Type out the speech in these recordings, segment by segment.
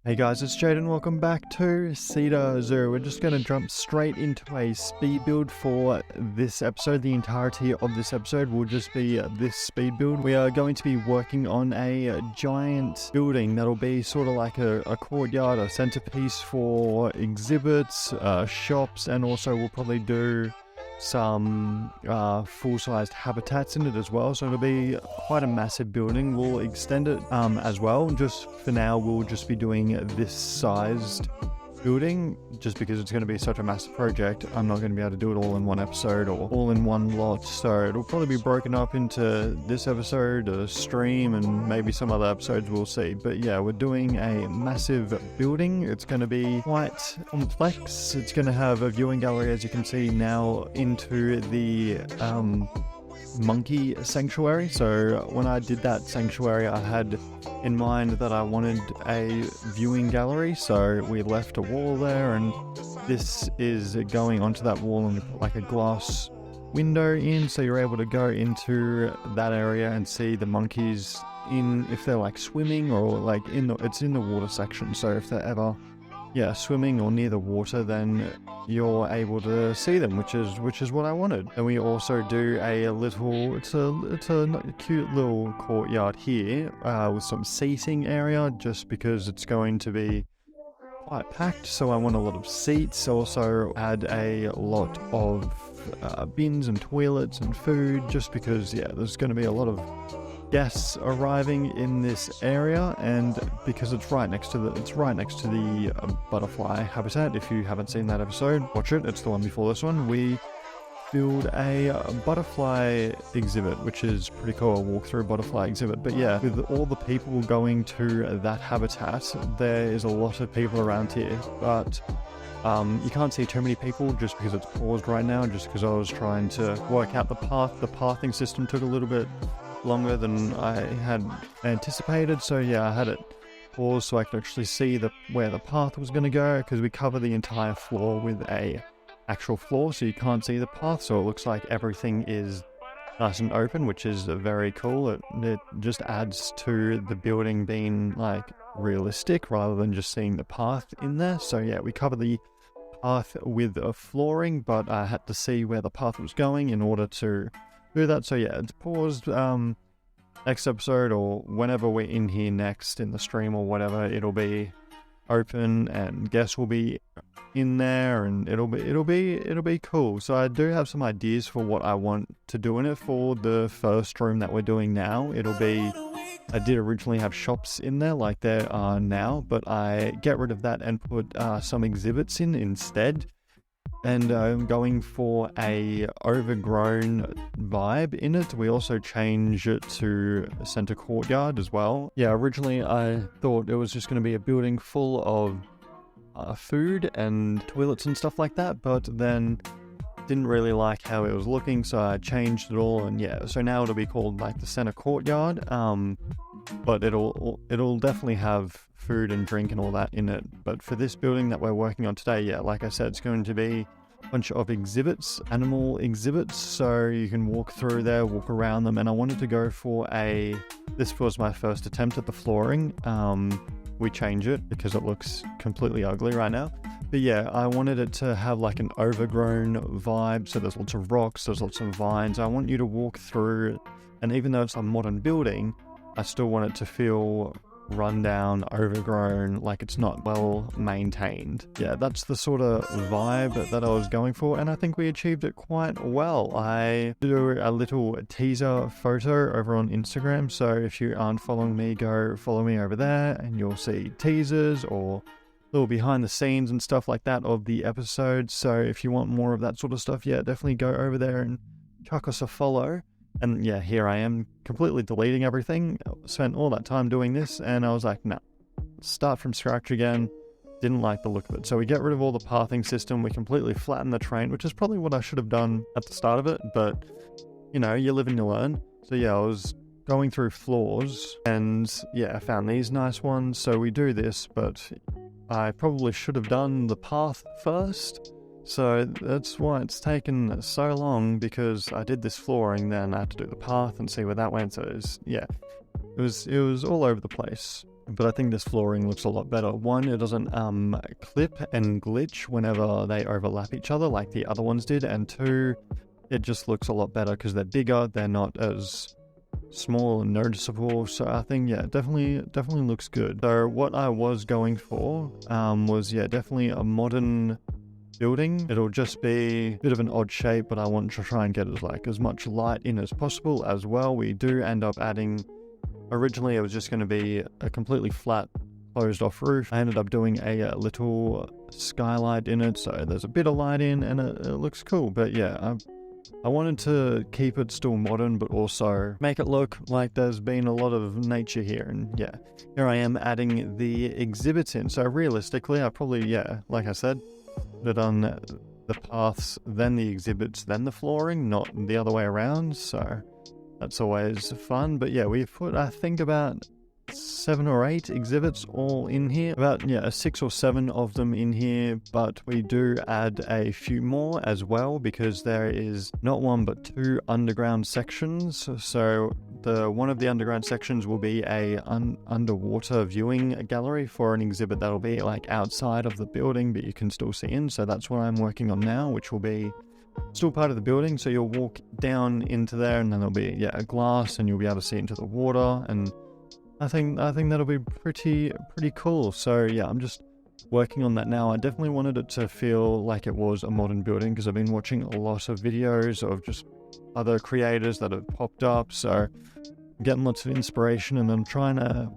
Hey guys, it's Jade and welcome back to Ceder Zoo. We're just going to jump straight into a speed build for this episode. The entirety of this episode will just be this speed build. We are going to be working on a giant building that'll be sort of like a courtyard, a centerpiece for exhibits, shops, and also we'll probably do some full-sized habitats in it as well, so it'll be quite a massive building. We'll extend it as well. Just for now we'll just be doing this sized building just because it's going to be such a massive project. I'm not going to be able to do it all in one episode or all in one lot, so it'll probably be broken up into this episode, a stream, and maybe some other episodes, we'll see. But yeah, we're doing a massive building. It's going to be quite complex. It's going to have a viewing gallery, as you can see now, into the monkey sanctuary. So when I did that sanctuary, I had in mind that I wanted a viewing gallery, so we left a wall there, and this is going onto that wall and put like a glass window in, so you're able to go into that area and see the monkeys in, if they're like swimming or like it's in the water section, so if they're ever swimming or near the water, then you're able to see them, which is what I wanted. And we also do a little, it's a cute little courtyard here with some seating area, just because it's going to be quite packed, so I want a lot of seats. Also add a lot of bins and toilets and food, just because there's going to be a lot of guests arriving in this area, and because it's right next to the butterfly habitat. If you haven't seen that episode, watch it. It's the one before this one. We build a butterfly exhibit, which is pretty cool. A walk-through butterfly exhibit. But yeah, with all the people going to that habitat, there is a lot of people around here, but you can't see too many people just because it's paused right now, just because I was trying to work out the path. The pathing system took a little bit longer than I had anticipated, so yeah, I had it paused so I could actually see where the path was going to go, because we cover the entire floor with a actual floor, so you can't see the path, so it looks like everything is nice and open, which is very cool. It just adds to the building being like realistic rather than just seeing the path in there. So yeah, we cover the path with a flooring, but I had to see where the path was going in order to do that. So yeah, it's paused. Next episode, or whenever we're in here next in the stream or whatever, it'll be open and guests will be in there, and it'll be cool. So I do have some ideas for what I want to do in it. For the first room that we're doing now, I did originally have shops in there like there are now, but I get rid of that and put some exhibits in instead. And I'm going for a overgrown vibe in it. We also change it to a center courtyard as well. Yeah, originally I thought it was just going to be a building full of food and toilets and stuff like that, but then didn't really like how it was looking, so I changed it all, and yeah, so now it'll be called like the center courtyard. But it'll definitely have food and drink and all that in it. But for this building that we're working on today, yeah, like I said, it's going to be a bunch of exhibits, animal exhibits, so you can walk through there, walk around them. And I wanted to go for this was my first attempt at the flooring. We change it because it looks completely ugly right now. But yeah, I wanted it to have like an overgrown vibe, so there's lots of rocks, there's lots of vines. I want you to walk through, and even though it's a modern building, I still want it to feel rundown, overgrown, like it's not well maintained. Yeah, that's the sort of vibe that I was going for, and I think we achieved it quite well. I do a little teaser photo over on Instagram, so if you aren't following me, go follow me over there, and you'll see teasers or little behind the scenes and stuff like that of the episode. So if you want more of that sort of stuff, yeah, definitely go over there and chuck us a follow. And yeah, here I am completely deleting everything. Spent all that time doing this, and I was like, nah, start from scratch again. Didn't like the look of it. So we get rid of all the pathing system. We completely flatten the terrain, which is probably what I should have done at the start of it, but you know, you live and you learn. So yeah, I was going through floors, and yeah, I found these nice ones. So we do this, but I probably should have done the path first. So that's why it's taken so long, because I did this flooring, then I had to do the path and see where that went. So it was all over the place. but I think this flooring looks a lot better. One, it doesn't clip and glitch whenever they overlap each other like the other ones did, and two, it just looks a lot better because they're bigger, they're not as small and noticeable. So I think, yeah, definitely looks good. So what I was going for was, yeah, definitely a modern building. It'll just be a bit of an odd shape, but I want to try and get as much light in as possible as well. We do end up adding, originally it was just going to be a completely flat closed off roof. I ended up doing a little skylight in it, so there's a bit of light in, and it looks cool. But yeah, I wanted to keep it still modern, but also make it look like there's been a lot of nature here. And yeah, here I am adding the exhibits in. So realistically, I probably, yeah, like I said, would have done the paths, then the exhibits, then the flooring, not the other way around. So that's always fun. But yeah, we've put, I think, about 7 or 8 exhibits all in here, about 6 or 7 of them in here, but we do add a few more as well because there is not 1 but 2 underground sections. So one of the underground sections will be a underwater viewing gallery for an exhibit that'll be like outside of the building, but you can still see in. So that's what I'm working on now, which will be still part of the building. So you'll walk down into there, and then there'll be a glass, and you'll be able to see into the water. And I think that'll be pretty cool. So yeah, I'm just working on that now. I definitely wanted it to feel like it was a modern building because I've been watching a lot of videos of just other creators that have popped up. So I'm getting lots of inspiration, and I'm trying to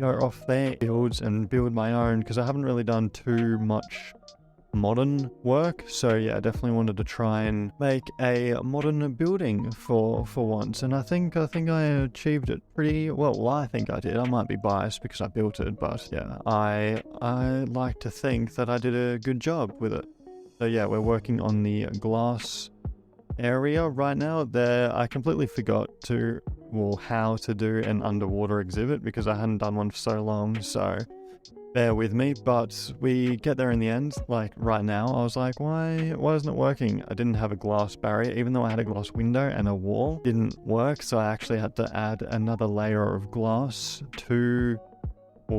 go off their builds and build my own because I haven't really done too much modern work. So yeah, I definitely wanted to try and make a modern building for once, and I think I achieved it pretty well. Well, I think I did. I might be biased because I built it, but yeah, I like to think that I did a good job with it. So yeah, we're working on the glass area right now. There, I completely forgot how to do an underwater exhibit because I hadn't done one for so long, so bear with me, but we get there in the end. Like right now, I was like, why isn't it working? I didn't have a glass barrier, even though I had a glass window and a wall. Didn't work, so I actually had to add another layer of glass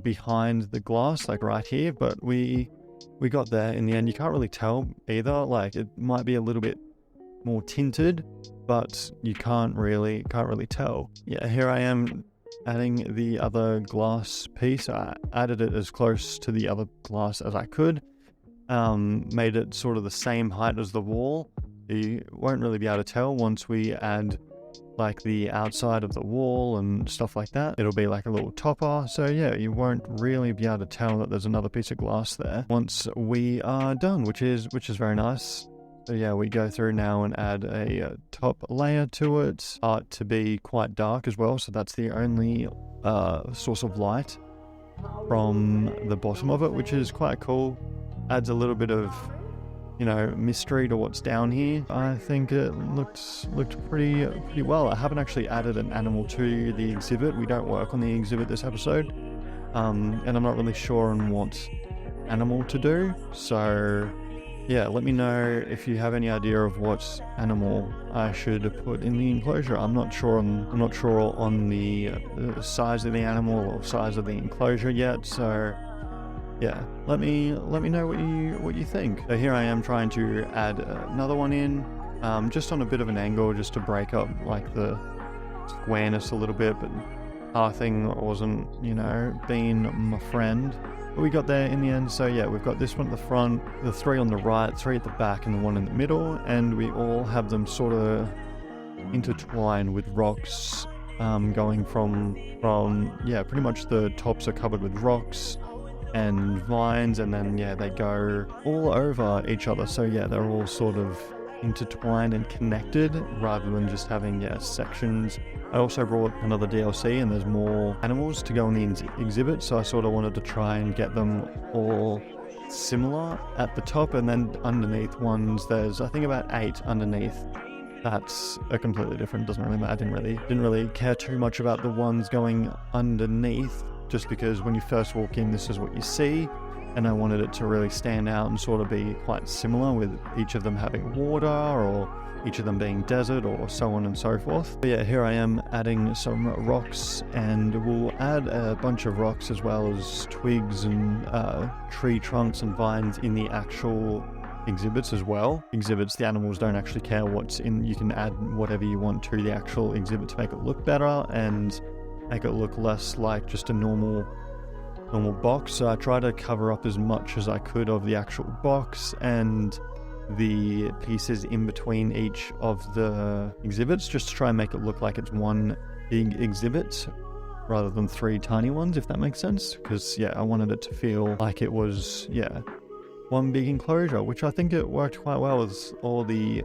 behind the glass, like right here. But we got there in the end. You can't really tell either. Like it might be a little bit more tinted, but you can't really tell. Yeah, here I am adding the other glass piece. I added it as close to the other glass as I could, made it sort of the same height as the wall. You won't really be able to tell once we add like the outside of the wall and stuff like that. It'll be like a little topper, so yeah, you won't really be able to tell that there's another piece of glass there once we are done, which is very nice. So yeah, we go through now and add a top layer to it, to be quite dark as well, so that's the only source of light from the bottom of it, which is quite cool. Adds a little bit of, mystery to what's down here. I think it looked pretty well. I haven't actually added an animal to the exhibit. We don't work on the exhibit this episode, and I'm not really sure on what animal to do, so yeah, let me know if you have any idea of what animal I should put in the enclosure. I'm not sure on the size of the animal or size of the enclosure yet. So yeah, let me know what you think. So here I am trying to add another one in, just on a bit of an angle, just to break up like the squareness a little bit, but pathing wasn't, being my friend. But we got there in the end. So yeah, we've got this one at the front, the 3 on the right, 3 at the back, and the 1 in the middle, and we all have them sort of intertwined with rocks, going from pretty much the tops are covered with rocks and vines, and then they go all over each other. So yeah, they're all sort of intertwined and connected rather than just having sections. I also brought another DLC, and there's more animals to go in the exhibit, so I sort of wanted to try and get them all similar at the top, and then underneath ones, there's I think about 8 underneath. That's a completely different, doesn't really matter. I didn't really care too much about the ones going underneath, just because when you first walk in, this is what you see. and I wanted it to really stand out and sort of be quite similar, with each of them having water or each of them being desert or so on and so forth. But yeah, here I am adding some rocks, and we'll add a bunch of rocks as well as twigs and tree trunks and vines in the actual exhibits as well. Exhibits, the animals don't actually care what's in. You can add whatever you want to the actual exhibit to make it look better and make it look less like just a normal box. So I try to cover up as much as I could of the actual box and the pieces in between each of the exhibits, just to try and make it look like it's one big exhibit rather than 3 tiny ones, if that makes sense. Because yeah, I wanted it to feel like it was one big enclosure, which I think it worked quite well with all the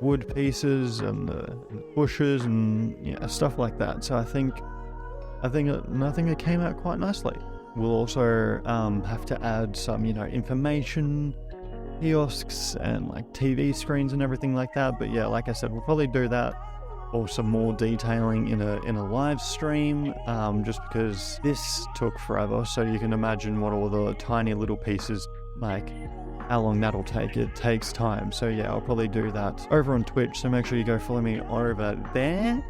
wood pieces and the bushes and stuff like that. So I think it came out quite nicely. We'll also have to add some information kiosks and like TV screens and everything like that. But yeah, like I said, we'll probably do that or some more detailing in a live stream, just because this took forever. So you can imagine what all the tiny little pieces, like how long that'll take. It takes time. So yeah, I'll probably do that over on Twitch. So make sure you go follow me over there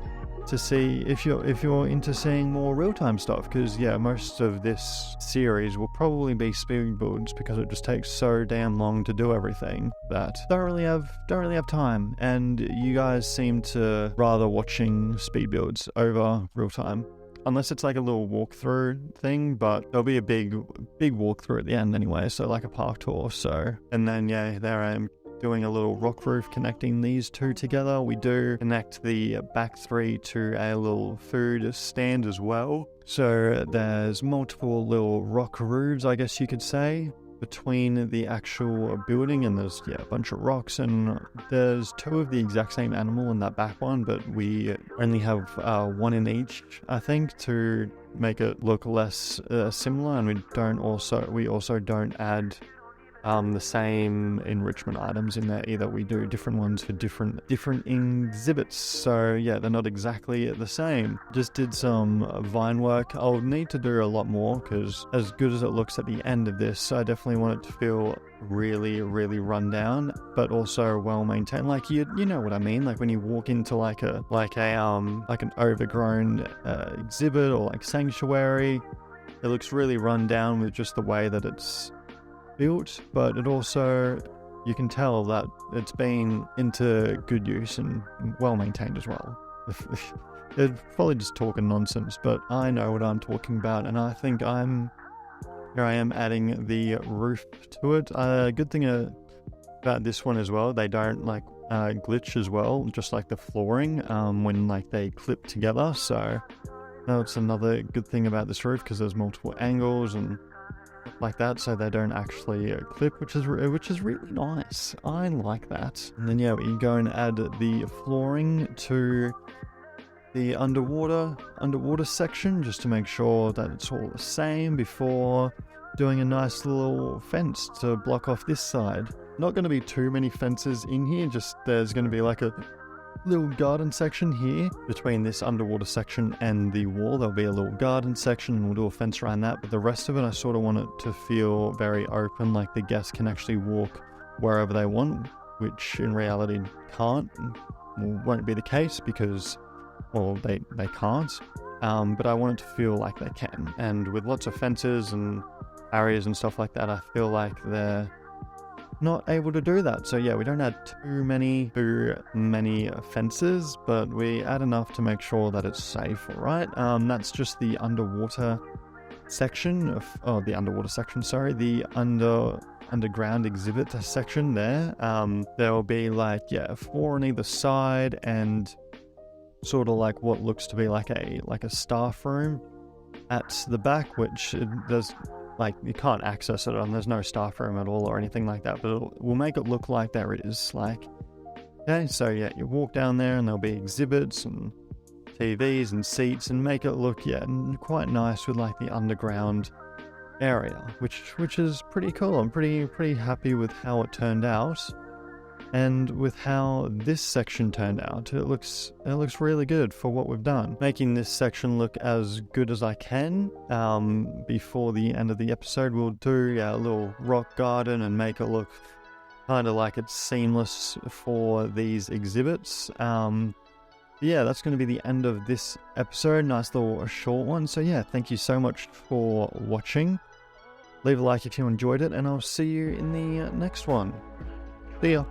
to see if you're into seeing more real-time stuff, because yeah, most of this series will probably be speed builds because it just takes so damn long to do everything that don't really have time, and you guys seem to rather watching speed builds over real-time, unless it's like a little walkthrough thing. But there'll be a big walkthrough at the end anyway, so like a park tour. So, and then yeah, there I am doing a little rock roof connecting these two together. We do connect the back 3 to a little food stand as well. So there's multiple little rock roofs, I guess you could say, between the actual building, and there's a bunch of rocks, and there's 2 of the exact same animal in that back one, but we only have 1 in each, I think, to make it look less similar. And we also don't add the same enrichment items in there either. We do different ones for different exhibits, so yeah, they're not exactly the same. Just did some vine work. I'll need to do a lot more, because as good as it looks at the end of this, I definitely want it to feel really run down, but also well maintained. Like you know what I mean, like when you walk into like an overgrown exhibit or like sanctuary, it looks really run down with just the way that it's built, but it also, you can tell that it's been into good use and well maintained as well. It's probably just talking nonsense, but I know what I'm talking about, and I think here I am adding the roof to it. Good thing about this one as well, they don't like glitch as well, just like the flooring when like they clip together. So that's another good thing about this roof, because there's multiple angles and like that, so they don't actually clip, which is really nice. I like that. And then yeah, we go and add the flooring to the underwater section, just to make sure that it's all the same before doing a nice little fence to block off this side. Not going to be too many fences in here, just there's going to be like a little garden section here between this underwater section and the wall. There'll be a little garden section, and we'll do a fence around that, but the rest of it I sort of want it to feel very open, like the guests can actually walk wherever they want, which in reality won't be the case, because they can't, but I want it to feel like they can. And with lots of fences and barriers and stuff like that, I feel like they're not able to do that. So yeah, we don't add too many fences, but we add enough to make sure that it's safe. All right, that's just the underwater section of the underground exhibit section there. There will be like 4 on either side, and sort of like what looks to be like a staff room at the back, which there's like you can't access it, and there's no staff room at all or anything like that, but we'll make it look like there is. Like, okay, so yeah, you walk down there and there'll be exhibits and TVs and seats, and make it look quite nice with like the underground area, which is pretty cool. I'm pretty happy with how it turned out. And with how this section turned out, it looks really good for what we've done. Making this section look as good as I can. Before the end of the episode, we'll do a little rock garden and make it look kind of like it's seamless for these exhibits. Yeah, that's going to be the end of this episode. Nice little short one. So yeah, thank you so much for watching. Leave a like if you enjoyed it, and I'll see you in the next one. See ya.